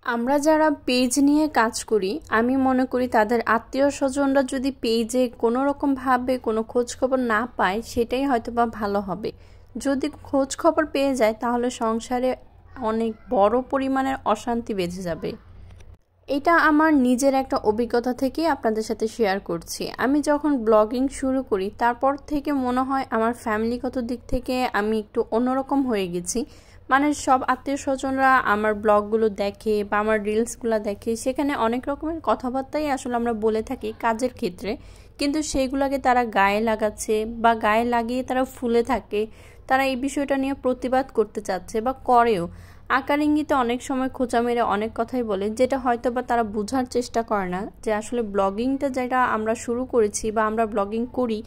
আমরা যারা পেজ নিয়ে কাজ করি আমি মনে করি তাদের আত্মীয়-স্বজনরা যদি পেজে কোনো রকমভাবে কোনো খোঁজখবর না পায় সেটাই হয়তোবা ভালো হবে। যদি খোঁজখবর পেয়ে যায় তাহলে সংসারে অনেক বড় পরিমাণের অশান্তি বেঁধে যাবে। এটা আমার নিজের একটা অভিজ্ঞতা থেকে আপনাদের সাথে শেয়ার করছি। আমি যখন ব্লগিং শুরু করি তারপর থেকে মনে হয় আমার ফ্যামিলিগত দিক থেকে আমি একটু অন্যরকম হয়ে গেছি। মানে সব আত্মীয়-স্বজনরা আমার ব্লগগুলো দেখে বা আমার রিলসগুলো দেখে, সেখানে অনেক রকমের কথাবার্তাই আসলে আমরা বলে থাকি কাজের ক্ষেত্রে, কিন্তু সেইগুলোকে তারা গায়ে লাগাচ্ছে বা গায়ে লাগিয়ে তারা ফুলে থাকে। তারা এই বিষয়টা নিয়ে প্রতিবাদ করতে চাচ্ছে বা করেও। আকার ইঙ্গিতে অনেক সময় খোঁচা মেরে অনেক কথাই বলে, যেটা হয়তো বা তারা বোঝার চেষ্টা করে না যে আসলে ব্লগিংটা যেটা আমরা শুরু করেছি বা আমরা ব্লগিং করি,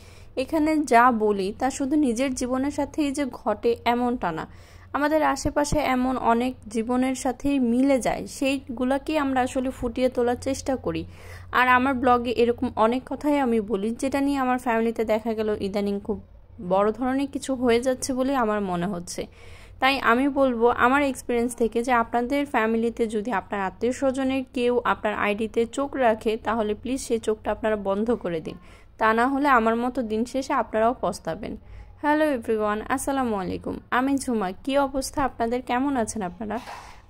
এখানে যা বলি তা শুধু নিজের জীবনের সাথেই যে ঘটে এমনটা না। আমাদের আশেপাশে এমন অনেক জীবনের সাথেই মিলে যায়, সেইগুলোকেই আমরা আসলে ফুটিয়ে তোলার চেষ্টা করি। আর আমার ব্লগে এরকম অনেক কথাই আমি বলি যেটা নিয়ে আমার ফ্যামিলিতে দেখা গেল ইদানিং খুব বড় ধরনের কিছু হয়ে যাচ্ছে বলে আমার মনে হচ্ছে। তাই আমি বলবো আমার এক্সপিরিয়েন্স থেকে যে আপনাদের ফ্যামিলিতে যদি আপনার আত্মীয় স্বজনের কেউ আপনার আইডিতে চোখ রাখে তাহলে প্লিজ সেই চোখটা আপনারা বন্ধ করে দিন। তা না হলে আমার মতো দিন শেষে আপনারাও পস্তাবেন। হ্যালো এভরিওয়ান, আসসালামু আলাইকুম। আমি ঝুমা। কি অবস্থা আপনাদের, কেমন আছেন আপনারা?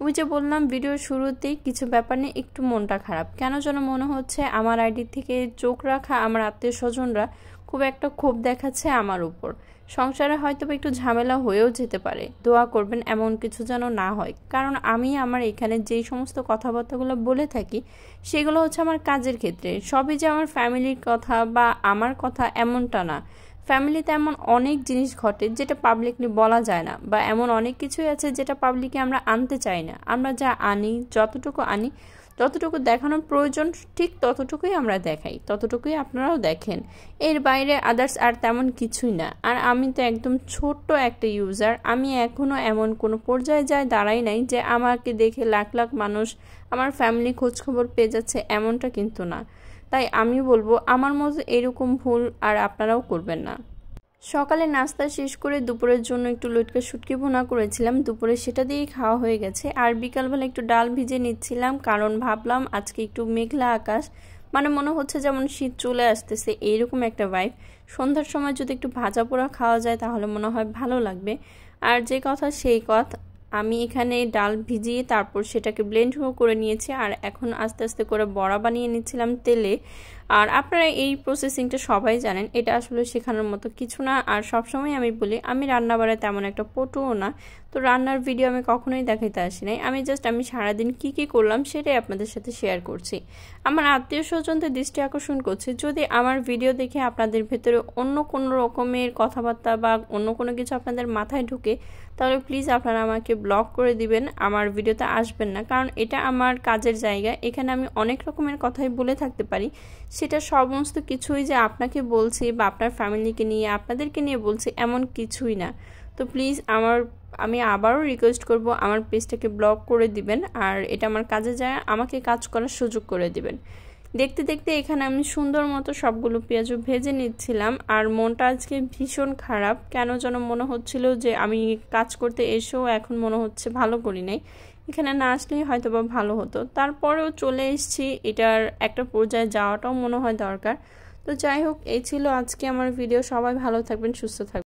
ওই যে বললাম ভিডিওর শুরুতেই কিছু ব্যাপার নিয়ে একটু মনটা খারাপ। কেন যেন মনে হচ্ছে আমার আইডি থেকে চোখ রাখা আমার আত্মীয় স্বজনরা খুব একটা ক্ষোভ দেখাচ্ছে আমার উপর। সংসারে হয়তো একটু ঝামেলা হয়েও যেতে পারে, দোয়া করবেন এমন কিছু যেন না হয়। কারণ আমি আমার এখানে যেই সমস্ত কথাবার্তাগুলো বলে থাকি সেগুলো হচ্ছে আমার কাজের ক্ষেত্রে। সবই যে আমার ফ্যামিলির কথা বা আমার কথা এমনটা না। ফ্যামিলিতে এমন অনেক জিনিস ঘটে যেটা পাবলিকলি বলা যায় না, বা এমন অনেক কিছুই আছে যেটা পাবলিকে আমরা আনতে চাই না। আমরা যা আনি, যতটুকু দেখানোর প্রয়োজন ঠিক ততটুকুই আমরা দেখাই, ততটুকুই আপনারাও দেখেন। এর বাইরে আদার্স আর তেমন কিছুই না। আর আমি তো একদম ছোট্ট একটা ইউজার। আমি এখনও এমন কোনো পর্যায়ে দাঁড়াই নাই যে আমাকে দেখে লাখ লাখ মানুষ আমার ফ্যামিলি খোঁজখবর পেয়ে যাচ্ছে, এমনটা কিন্তু না। তাই আমি বলবো আমার মতো এরকম ভুল আর আপনারাও করবেন না। সকালে নাস্তা শেষ করে দুপুরের জন্য একটু লটকা শুটকি ভুনা করেছিলাম, দুপুরে সেটা দিয়েই খাওয়া হয়ে গেছে। আর বিকালবেলা একটু ডাল ভিজে নিচ্ছিলাম, কারণ ভাবলাম আজকে একটু মেঘলা আকাশ, মানে মনে হচ্ছে যেমন শীত চলে আসতেছে এইরকম একটা ভাইব। সন্ধ্যার সময় যদি একটু ভাজা পোড়া খাওয়া যায় তাহলে মনে হয় ভালো লাগবে। আর যে কথা সেই কথা, আমি এখানে ডাল ভিজিয়ে তারপর সেটাকে ব্লেন্ড করে নিয়েছি, আর এখন আস্তে আস্তে করে বড়া বানিয়ে নিচ্ছিলাম তেলে। আর আপনারা এই প্রসেসিংটা সবাই জানেন, এটা আসলে শেখানোর মতো কিছু না। আর সবসময় আমি বলি আমি রান্না বাড়ায় তেমন একটা পটুও না, তো রান্নার ভিডিও আমি কখনোই দেখাইতে আসি নাই। আমি সারাদিন কি করলাম সেটাই আপনাদের সাথে শেয়ার করছি। আমার আত্মীয় স্বজনদের দৃষ্টি আকর্ষণ করছি, যদি আমার ভিডিও দেখে আপনাদের ভেতরে অন্য কোনো রকমের কথাবার্তা বা অন্য কোনো কিছু আপনাদের মাথায় ঢুকে, তাহলে প্লিজ আপনারা আমাকে ব্লক করে দিবেন, আমার ভিডিওতে আসবেন না। কারণ এটা আমার কাজের জায়গা, এখানে আমি অনেক রকমের কথাই বলে থাকতে পারি। সেটা সমস্ত কিছুই যে আপনাকে বলছি বা আপনার ফ্যামিলিকে নিয়ে আপনাদেরকে নিয়ে বলছি এমন কিছুই না। তো প্লিজ আমি আবারও রিকোয়েস্ট করব আমার পেজটাকে ব্লক করে দিবেন, আর এটা আমার কাজে যায়, আমাকে কাজ করার সুযোগ করে দিবেন। দেখতে দেখতে এখানে আমি সুন্দর মতো সবগুলো পেঁয়াজও ভেজে নিচ্ছিলাম। আর মনটা আজকে ভীষণ খারাপ, কেন যেন মনে হচ্ছিল যে আমি কাজ করতে এসেও এখন মনে হচ্ছে ভালো করি নাই, এখানে না আসলেই হয়তো বা ভালো হতো। তারপরেও চলে এসেছি, এটার একটা পর্যায়ে যাওয়াটাও মনে হয় দরকার। তো যাই হোক, এই ছিল আজকে আমার ভিডিও। সবাই ভালো থাকবেন, সুস্থ থাকবেন।